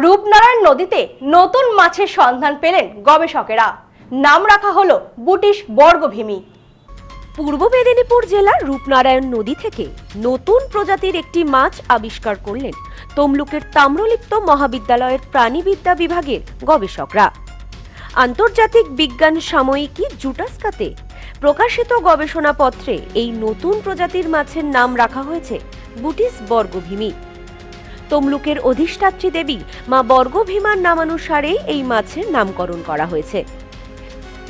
রূপনারায়ণ নদীতে নতুন মাছের সন্ধান পেলেন গবেষকেরা। নাম রাখা হলো বুটিশ বর্গভীমি। পূর্ব মেদিনীপুর জেলার রূপনারায়ণ নদী থেকে নতুন প্রজাতির একটি মাছ আবিষ্কার করলেন তমলুকের তাম্রলিপ্ত মহাবিদ্যালয়ের প্রাণীবিদ্যা বিভাগের গবেষকরা। আন্তর্জাতিক বিজ্ঞান সাময়িকী জুটাস্কাতে প্রকাশিত গবেষণাপত্রে এই নতুন প্রজাতির মাছের নাম রাখা হয়েছে বুটিশ বর্গভীমি। তমলুকের অধিষ্ঠাত্রী দেবী মা বর্গভীমার নামানুসারেই এই মাছের নামকরণ করা হয়েছে।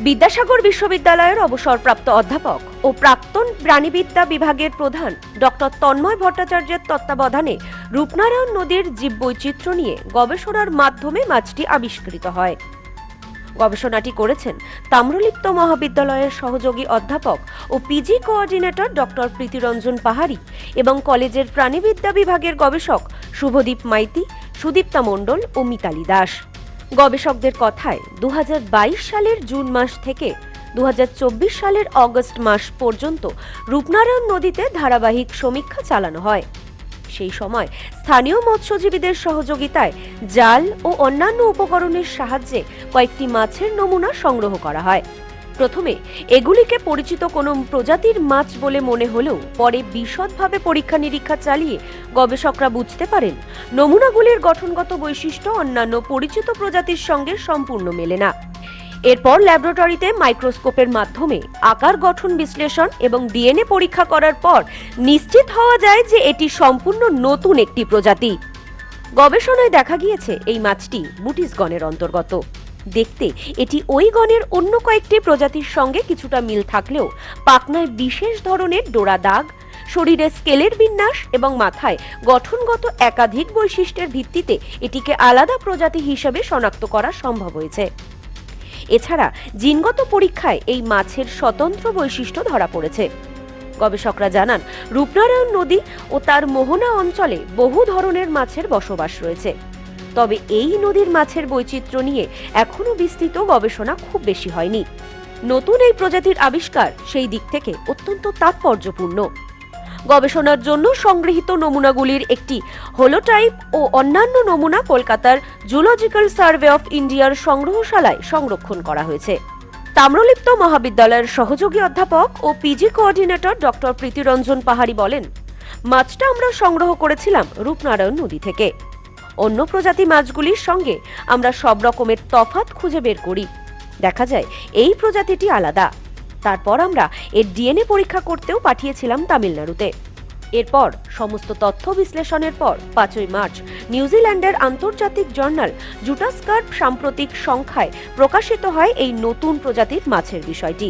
বিদ্যাসাগর বিশ্ববিদ্যালয়ের অবসরপ্রাপ্ত অধ্যাপক ও প্রাক্তন প্রাণীবিদ্যা বিভাগের প্রধান ডক্টর তন্ময় ভট্টাচার্যের তত্ত্বাবধানে রূপনারায়ণ নদীর জীববৈচিত্র্য নিয়ে গবেষণার মাধ্যমে মাছটি আবিষ্কৃত হয়। গবেষণাটি করেছেন তাম্রলিপ্ত মহাবিদ্যালয়ের সহযোগী অধ্যাপক ও পিজি কোঅর্ডিনেটর ডক্টর প্রীতিরঞ্জন পাহাড়ি এবং কলেজের প্রাণীবিদ্যা বিভাগের গবেষক শুভদীপ মাইতি, সুদীপ্তা মণ্ডল ও মিতালি দাস। গবেষকদের কথায় 2022 সালের জুন মাস থেকে 2024 সালের অগস্ট মাস পর্যন্ত রূপনারায়ণ নদীতে ধারাবাহিক সমীক্ষা চালানো হয়। সেই সময় স্থানীয় মৎস্যজীবীদের সহযোগিতায় জাল ও অন্যান্য উপকরণের সাহায্যে কয়েকটি মাছের নমুনা সংগ্রহ করা হয়। প্রথমে এগুলিকে পরিচিত কোনো প্রজাতির মাছ বলে মনে হলেও পরে বিশদভাবে পরীক্ষা নিরীক্ষা চালিয়ে গবেষকরা বুঝতে পারেন নমুনাগুলির গঠনগত বৈশিষ্ট্য অন্যান্য পরিচিত প্রজাতির সঙ্গে সম্পূর্ণ মেলে না। এরপর ল্যাবরেটরিতে মাইক্রোস্কোপের মাধ্যমে আকার গঠন বিশ্লেষণ এবং ডিএনএ পরীক্ষা করার পর নিশ্চিত হওয়া যায় যে এটি সম্পূর্ণ নতুন একটি প্রজাতি। গবেষণায় দেখা গিয়েছে এই মাছটি বুটিশ গণের অন্তর্গত। দেখতে এটি ওই গণের অন্য কয়েকটি প্রজাতির সঙ্গে কিছুটা মিল থাকলেও পাখনায় বিশেষ ধরনের ডোরা দাগ, শরীরে স্কেলের বিন্যাস এবং মাথায় গঠনগত একাধিক বৈশিষ্ট্যের ভিত্তিতে এটিকে আলাদা প্রজাতি হিসেবে শনাক্ত করা সম্ভব হয়েছে। এছাড়া জিনগত পরীক্ষায় এই মাছের স্বতন্ত্র বৈশিষ্ট্য ধরা পড়েছে। গবেষকরা জানান, রূপনারায়ণ নদী ও তার মোহনা অঞ্চলে বহু ধরনের মাছের বসবাস রয়েছে। তবে এই নদীর মাছের বৈচিত্র্য নিয়ে এখনো বিস্তৃত গবেষণা খুব বেশি হয়নি। নতুন এই প্রজাতির আবিষ্কার সেই দিক থেকে অত্যন্ত তাৎপর্যপূর্ণ। গবেষণার জন্য সংগৃহীত নমুনাগুলির একটি হোলোটাইপ ও অন্যান্য নমুনা কলকাতার জুলজিক্যাল সার্ভে অফ ইন্ডিয়ার সংগ্রহশালায় সংরক্ষণ করা হয়েছে। তাম্রলিপ্ত মহাবিদ্যালয়ের সহযোগী অধ্যাপক ও পিজি কোঅর্ডিনেটর ডক্টর প্রীতিরঞ্জন পাহাড়ি বলেন, মাছটা আমরা সংগ্রহ করেছিলাম রূপনারায়ণ নদী থেকে। অন্য প্রজাতি মাছগুলির সঙ্গে আমরা সব রকমের তফাৎ খুঁজে বের করি। দেখা যায় এই প্রজাতিটি আলাদা। তারপর আমরা এর ডিএনএ পরীক্ষা করতেও পাঠিয়েছিলাম তামিলনাড়ুতে। এরপর সমস্ত তথ্য বিশ্লেষণের পর 5ই মার্চ নিউজিল্যান্ডের আন্তর্জাতিক জার্নাল জুটাস্কার সাম্প্রতিক সংখ্যায় প্রকাশিত হয় এই নতুন প্রজাতির মাছের বিষয়টি।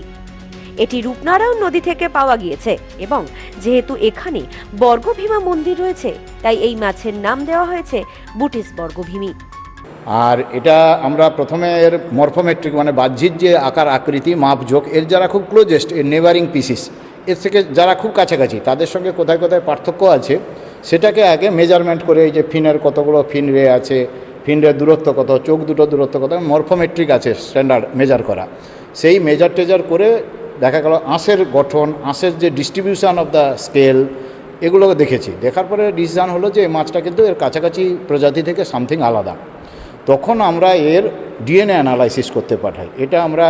এটি রূপনারায়ণ নদী থেকে পাওয়া গিয়েছে এবং যেহেতু এখানে বর্গভীমা মন্দির রয়েছে তাই এই মাছের নাম দেওয়া হয়েছে বুটিশ বর্গভীমি। আর এটা আমরা প্রথমে এর মরফোমেট্রিক মানে বাহ্যিক যে আকার আকৃতি মাপজোক এর যারা খুব ক্লোজেস্ট এর নেবারিং পিসিস এর থেকে যারা খুব কাছাকাছি তাদের সঙ্গে কোথায় কোথায় পার্থক্য আছে সেটাকে আগে মেজারমেন্ট করে এই যে ফিনের কতগুলো ফিন রে আছে, ফিনের দূরত্ব কত, চোখ দুটো দূরত্ব কত, মরফোমেট্রিক আছে স্ট্যান্ডার্ড মেজার করা। সেই মেজার করে দেখা গেল আঁশের গঠন, আঁশের যে ডিস্ট্রিবিউশন অফ দ্য স্কেল এগুলোকে দেখেছি। দেখার পরে ডিসিশন হলো যে এই মাছটা কিন্তু এর কাছাকাছি প্রজাতি থেকে সামথিং আলাদা। তখন আমরা এর ডিএনএ অ্যানালাইসিস করতে পাঠাই। এটা আমরা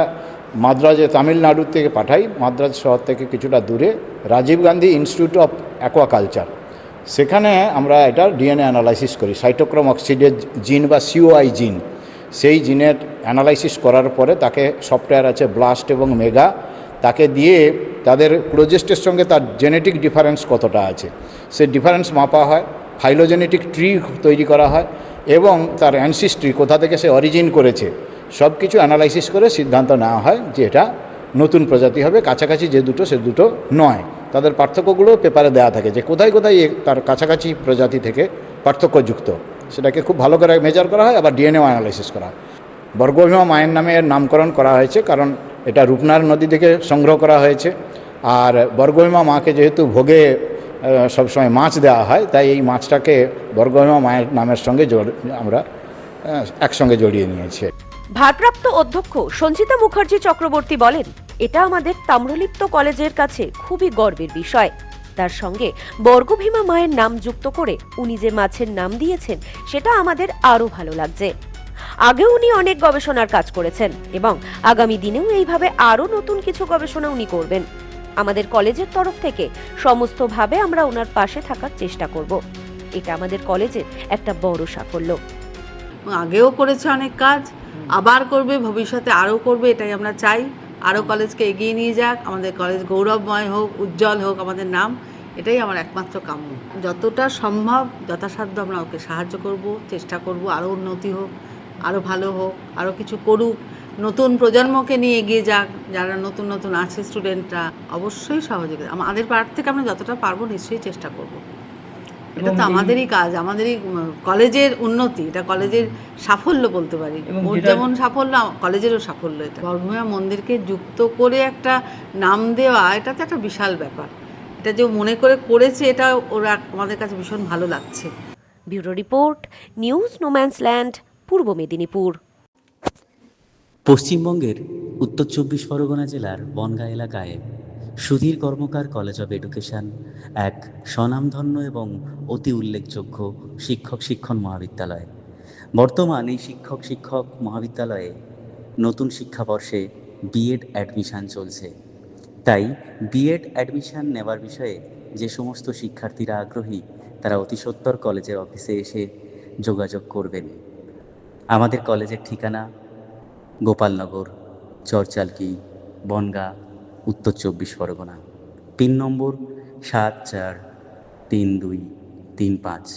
মাদ্রাজে তামিলনাড়ু থেকে পাঠাই, মাদ্রাজ শহর থেকে কিছুটা দূরে Rajiv Gandhi institute of aquaculture. সেখানে আমরা এটার ডিএনএ অ্যানালাইসিস করি। সাইটোক্রোম অক্সিডেজ জিন বা সিওআই জিন, সেই জিনের অ্যানালাইসিস করার পরে তাকে সফটওয়্যার আছে ব্লাস্ট এবং মেগা, তাকে দিয়ে তাদের ক্লোজেস্টের সঙ্গে তার জেনেটিক ডিফারেন্স কতটা আছে সেই ডিফারেন্স মাপা হয়। ফাইলোজেনেটিক ট্রি তৈরি করা হয় এবং তার অ্যানসিস্ট্রি কোথা থেকে সে অরিজিন করেছে সব কিছু অ্যানালাইসিস করে সিদ্ধান্ত নেওয়া হয় যে এটা নতুন প্রজাতি হবে। কাছাকাছি যে দুটো সে দুটো নয়। তাদের পার্থক্যগুলো পেপারে দেওয়া থাকে যে কোথায় কোথায় তার কাছাকাছি প্রজাতি থেকে পার্থক্যযুক্ত, সেটাকে খুব ভালো করে মেজার করা হয়। আবার ডিএনএ অ্যানালাইসিস করা হয়। বর্গভীমা মায়ের নামে এর নামকরণ করা হয়েছে কারণ এটা রূপনারায়ণ নদী থেকে সংগ্রহ করা হয়েছে। আর বর্গভীমা মাকে যেহেতু ভোগে সবসময় মাছ দেওয়া হয় তাই এই মাছটাকে বর্গভীমা মায়ের নামের সঙ্গে আমরা একসঙ্গে জড়িয়ে নিয়েছি। ভারপ্রাপ্ত অধ্যক্ষ সঞ্চিতা মুখার্জি চক্রবর্তী বলেন, এটা আমাদের তাম্রলিপ্ত কলেজের কাছে খুবই গর্বের বিষয়। তার সঙ্গে বর্গভীমা মায়ের নাম যুক্ত করে উনি যে মাছের নাম দিয়েছেন সেটা আমাদের আরো ভালো লাগছে। আগেও উনি অনেক গবেষণার কাজ করেছেন এবং আগামী দিনেও এইভাবে আরো নতুন কিছু গবেষণা উনি করবেন। আমাদের কলেজের তরফ থেকে সমস্তভাবে আমরা ওনার পাশে থাকার চেষ্টা করব। এটা আমাদের কলেজের একটা বড় সাফল্য। আগেও করেছে অনেক কাজ, আবার করবে, ভবিষ্যতে আরও করবে, এটাই আমরা চাই। আরও কলেজকে এগিয়ে নিয়ে যাক, আমাদের কলেজ গৌরবময় হোক, উজ্জ্বল হোক আমাদের নাম, এটাই আমার একমাত্র কাম্য। যতটা সম্ভব যথাসাধ্য আমরা ওকে সাহায্য করব, চেষ্টা করব আরও উন্নতি হোক, আরও ভালো হোক, আরও কিছু করুক, নতুন প্রজন্মকে নিয়ে এগিয়ে যাক। যারা নতুন নতুন আছে স্টুডেন্টরা, অবশ্যই সহযোগিতা আমাদের পার্ট থেকে আমরা যতটা পারবো নিশ্চয়ই চেষ্টা করব। এটা তো আমাদেরই কাজ, আমাদেরই কলেজের উন্নতি, এটা কলেজের সাফল্য বলতে পারি। ওর যেমন সাফল্য, কলেজেরও সাফল্য। এটা বর্গভীমা মন্দিরকে যুক্ত করে একটা নাম দেওয়া, এটা তো একটা বিশাল ব্যাপার। এটা যে মনে করে করেছে, এটা ওরা আমাদের কাছে ভীষণ ভালো লাগছে। ব্যুরো রিপোর্ট, নিউজ নোম্যান্সল্যান্ড, পূর্ব মেদিনীপুর। পশ্চিমবঙ্গের উত্তর 24 পরগনা জেলার বনগাঁ এলাকায় সুধীর কর্মকার কলেজ অব এডুকেশন এক স্বনামধন্য এবং অতি উল্লেখযোগ্য শিক্ষণ মহাবিদ্যালয়। বর্তমান এই শিক্ষক মহাবিদ্যালয়ে নতুন শিক্ষাবর্ষে বিএড অ্যাডমিশান চলছে। তাই বিএড অ্যাডমিশান নেওয়ার বিষয়ে যে সমস্ত শিক্ষার্থীরা আগ্রহী তারা অতি সত্বর কলেজের অফিসে এসে যোগাযোগ করবেন। আমাদের কলেজের ঠিকানা গোপালনগর, চরচালকি, বনগাঁ, উত্তর 24 পরগনা। পিন নম্বর 743235।